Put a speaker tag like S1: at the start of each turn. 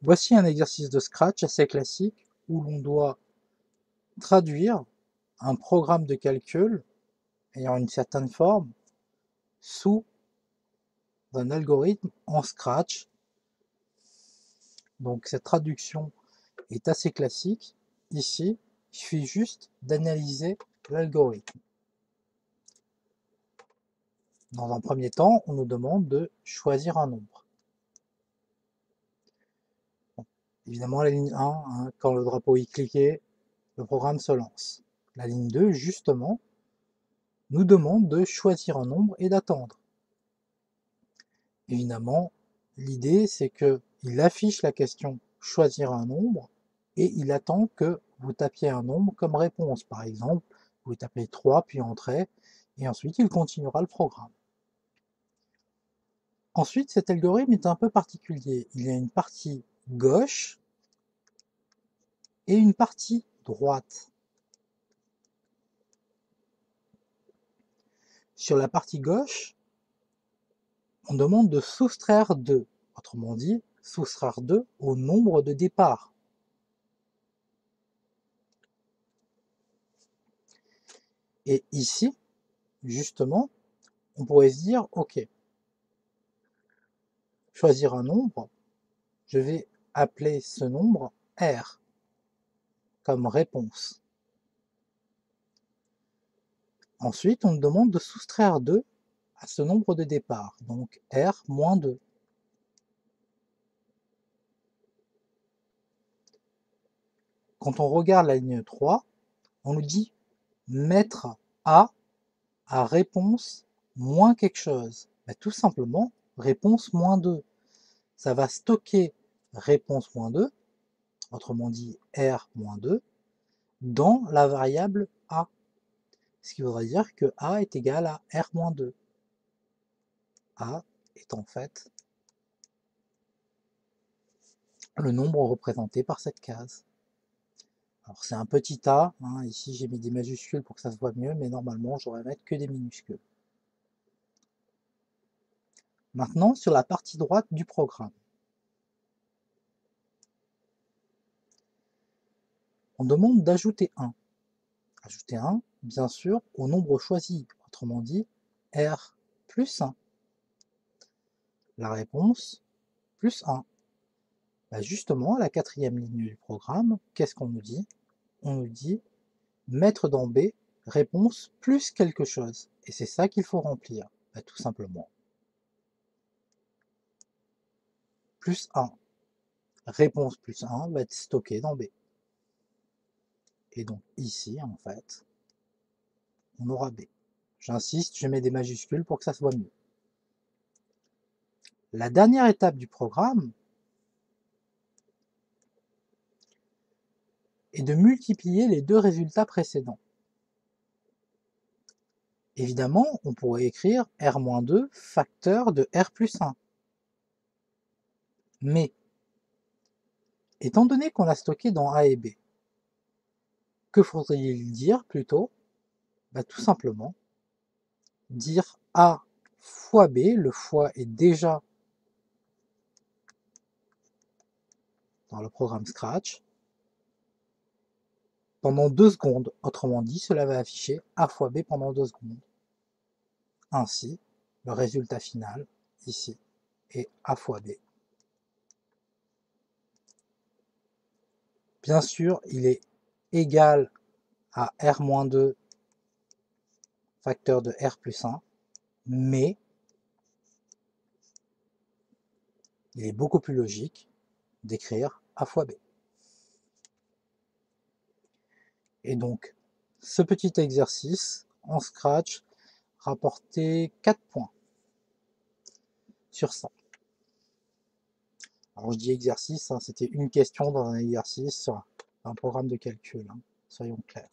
S1: Voici un exercice de Scratch assez classique où l'on doit traduire un programme de calcul ayant une certaine forme sous un algorithme en Scratch. Donc cette traduction est assez classique. Ici, il suffit juste d'analyser l'algorithme. Dans un premier temps, on nous demande de choisir un nombre. Bon, évidemment, la ligne 1, quand le drapeau est cliqué, le programme se lance. La ligne 2, justement, nous demande de choisir un nombre et d'attendre. Évidemment, l'idée c'est qu'il affiche la question choisir un nombre et il attend que vous tapiez un nombre comme réponse. Par exemple, vous tapez 3 puis entrée et ensuite il continuera le programme. Ensuite, cet algorithme est un peu particulier. Il y a une partie gauche et une partie droite. Sur la partie gauche, on demande de soustraire 2. Autrement dit, soustraire 2 au nombre de départ. Et ici, justement, on pourrait se dire, ok, choisir un nombre, je vais appeler ce nombre R comme réponse. Ensuite, on me demande de soustraire 2 à ce nombre de départ, donc R moins 2. Quand on regarde la ligne 3, on nous dit mettre A à réponse moins quelque chose. Ben, tout simplement, réponse moins 2. Ça va stocker réponse moins 2, autrement dit R moins 2, dans la variable A. Ce qui voudrait dire que A est égal à R moins 2. A est en fait le nombre représenté par cette case. Alors c'est un petit a, ici j'ai mis des majuscules pour que ça se voit mieux, mais normalement j'aurais mettre que des minuscules. Maintenant sur la partie droite du programme. On demande d'ajouter 1. Ajouter 1, bien sûr, au nombre choisi, autrement dit R plus 1. La réponse, plus 1. Bah justement, à la quatrième ligne du programme, qu'est-ce qu'on nous dit? On nous dit mettre dans B, réponse plus quelque chose. Et c'est ça qu'il faut remplir, bah, tout simplement. Plus 1. Réponse plus 1 va être stocké dans B. Et donc ici, en fait, on aura B. J'insiste, je mets des majuscules pour que ça se voit mieux. La dernière étape du programme est de multiplier les deux résultats précédents. Évidemment, on pourrait écrire R-2 facteur de R plus 1. Mais, étant donné qu'on a stocké dans A et B, que faudrait-il dire plutôt? Bah, tout simplement, dire A fois B, le fois est déjà dans le programme Scratch, pendant 2 secondes. Autrement dit, cela va afficher A fois B pendant 2 secondes. Ainsi, le résultat final, ici, est A fois B. Bien sûr, il est égal à R-2 facteur de R plus 1, mais il est beaucoup plus logique d'écrire A fois B. Et donc, ce petit exercice en Scratch rapportait 4 points sur 100. Alors je dis exercice, c'était une question dans un exercice sur un programme de calcul, soyons clairs.